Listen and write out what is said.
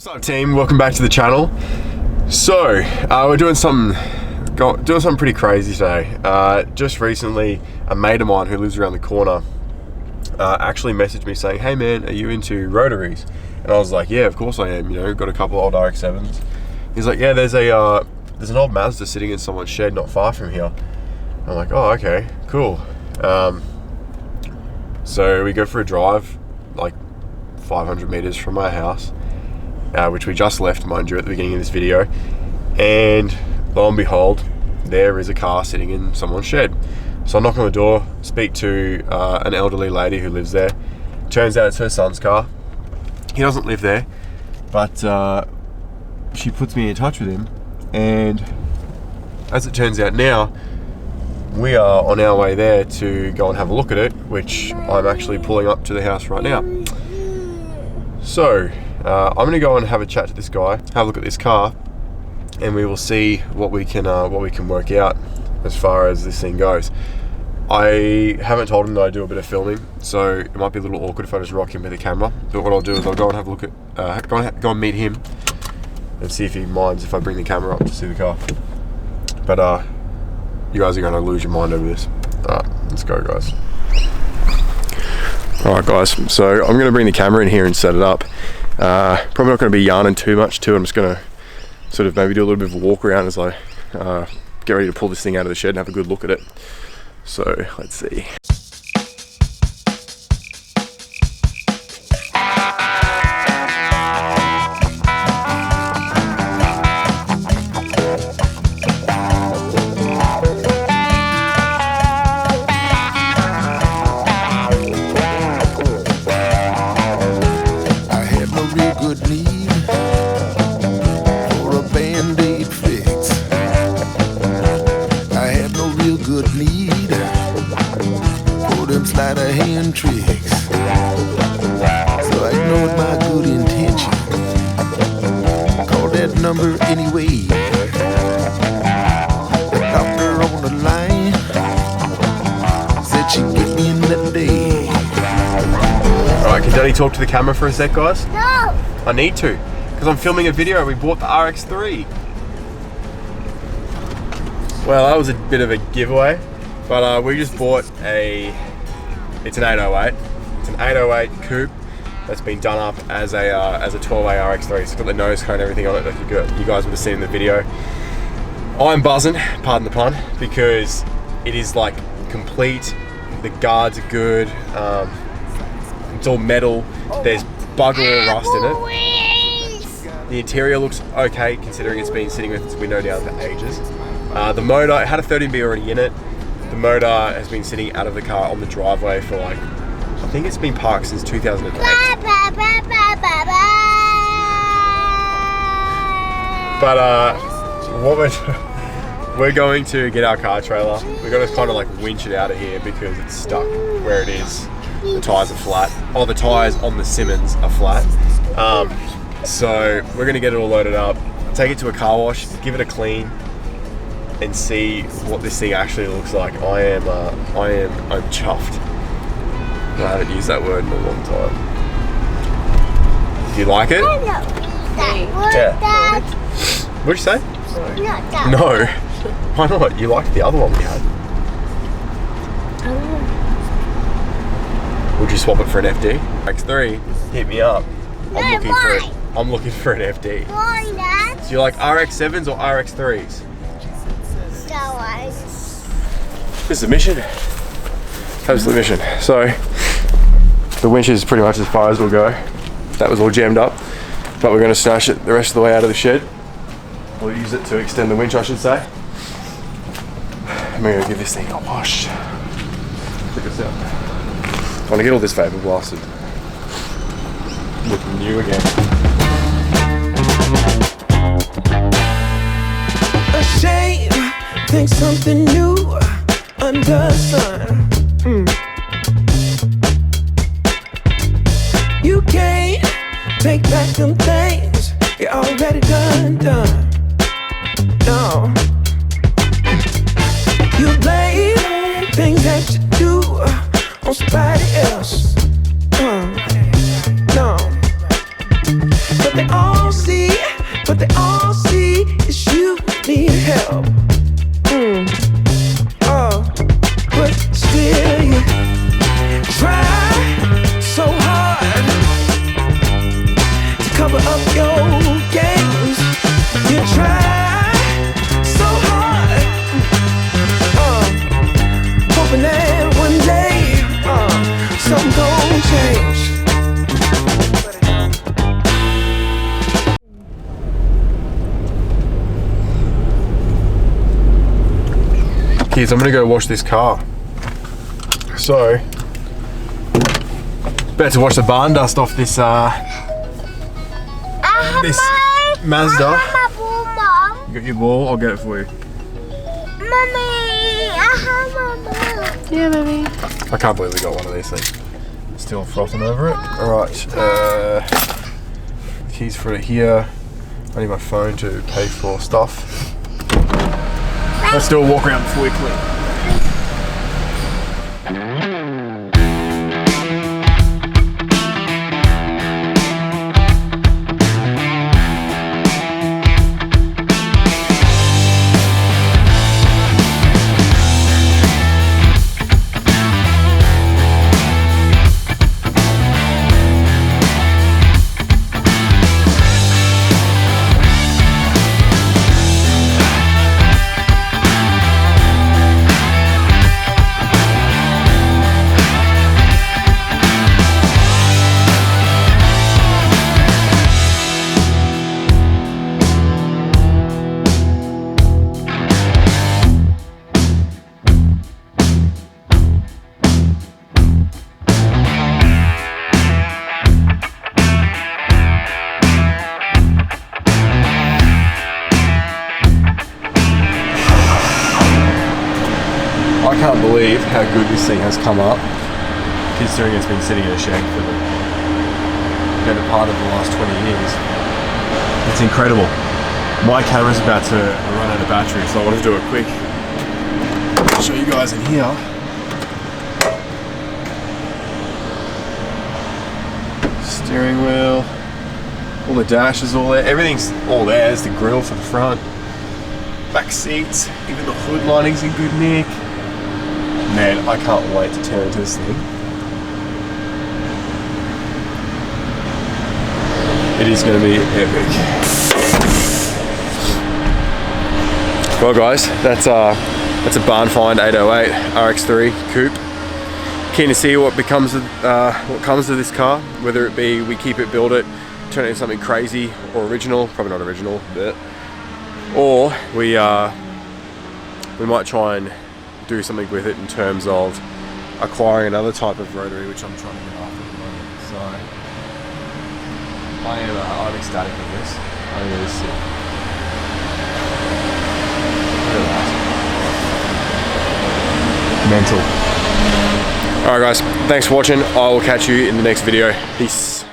Sup team, welcome back to the channel. So we're doing something pretty crazy today. Just recently, a mate of mine who lives around the corner actually messaged me saying, "Hey man, are you into rotaries?" And I was like, "Yeah, of course I am. You know, got a couple old RX7s." He's like, "Yeah, there's an old Mazda sitting in someone's shed not far from here." I'm like, "Oh, okay, cool." So we go for a drive, like 500 meters from my house, which we just left, mind you, at the beginning of this video. And lo and behold, there is a car sitting in someone's shed. So I knock on the door, speak to an elderly lady who lives there. Turns out it's her son's car. He doesn't live there, but she puts me in touch with him. And as it turns out now, we are on our way there to go and have a look at it, which I'm actually pulling up to the house right now. So I'm going to go and have a chat to this guy, have a look at this car, and we will see what we can work out as far as this thing goes. I haven't told him that I do a bit of filming, so it might be a little awkward if I just rock him with a camera. But what I'll do is I'll go and have a look at, go and meet him, and see if he minds if I bring the camera up to see the car. But you guys are going to lose your mind over this. Alright, let's go, guys. Alright guys, so I'm going to bring the camera in here and set it up. Probably not going to be yarning too much too. I'm just going to sort of maybe do a little bit of a walk around as I get ready to pull this thing out of the shed and have a good look at it. So let's see. Tricks. So I ignored my good intention. Called that number anyway. The doctor on the line said she'd get me in that day. Alright, can Daddy talk to the camera for a sec, guys? No! I need to, because I'm filming a video. We bought the RX3. Well, that was a bit of a giveaway, but we just bought it's an 808. It's an 808 coupe that's been done up as a 12A RX3. It's got the nose cone and everything on it that you guys would have seen in the video. I'm buzzing, pardon the pun, because it is like complete. The guards are good. It's all metal. There's bugger all rust in it. The interior looks okay considering it's been sitting with its window down for ages. The motor, it had a 13B already in it. The motor has been sitting out of the car on the driveway for like, I think it's been parked since 2008. But what we're going to get our car trailer. We're going to kind of like winch it out of here because it's stuck where it is. The tyres are flat. Oh, the tyres on the Simmons are flat. So we're going to get it all loaded up, take it to a car wash, give it a clean, and see what this thing actually looks like. I'm chuffed. I haven't used that word in a long time. Do you like it? I don't use that word, Yeah. Dad. What'd you say? Not that No. word. Why not? You liked the other one we had. Would you swap it for an FD? X3, hit me up. I'm looking for an FD. Why, Dad? Do you like RX7s or RX3s? This is a mission. Absolute mission. So the winch is pretty much as far as we'll go. That was all jammed up, but we're going to snatch it the rest of the way out of the shed. We'll use it to extend the winch, I should say. I'm going to give this thing a wash. Check this out. I want to get all this vapor blasted. Looking new again. A shame, think something new under the sun. You can't take back them things you already done. No, you blame things that you do on somebody else. No, but they all but they all see is you need help. Oh, but still you try so hard to cover up your games. You try so hard, hoping that one day something gon' change. Kids, I'm gonna go wash this car. So, about to wash the barn dust off this this Mazda. My ball, Mom. You got your ball? I'll get it for you. Mommy, I have my ball. Yeah, baby. I can't believe we got one of these things. Still frothing over it. Alright, keys for it here. I need my phone to pay for stuff. Let's do a walk around before we clean. I can't believe how good this thing has come up, considering it's been sitting in a shed for the better part of the last 20 years. It's incredible. My camera's about to run out of battery, so I want to do a quick show you guys in here. Steering wheel, all the dash is all there, everything's all there. There's the grill for the front, back seats, even the hood lining's in good nick. Man, I can't wait to tear into this thing. It is going to be epic. Well guys, that's a Barnfind 808 Rx3 Coupe. Keen to see what comes of this car, whether it be we keep it, build it, turn it into something crazy or original, probably not original, but, or we might try and do something with it in terms of acquiring another type of rotary, which I'm trying to get after at the moment. So I'm ecstatic with this. I think it is sick. Look at that. Mental. Alright guys, thanks for watching. I will catch you in the next video. Peace.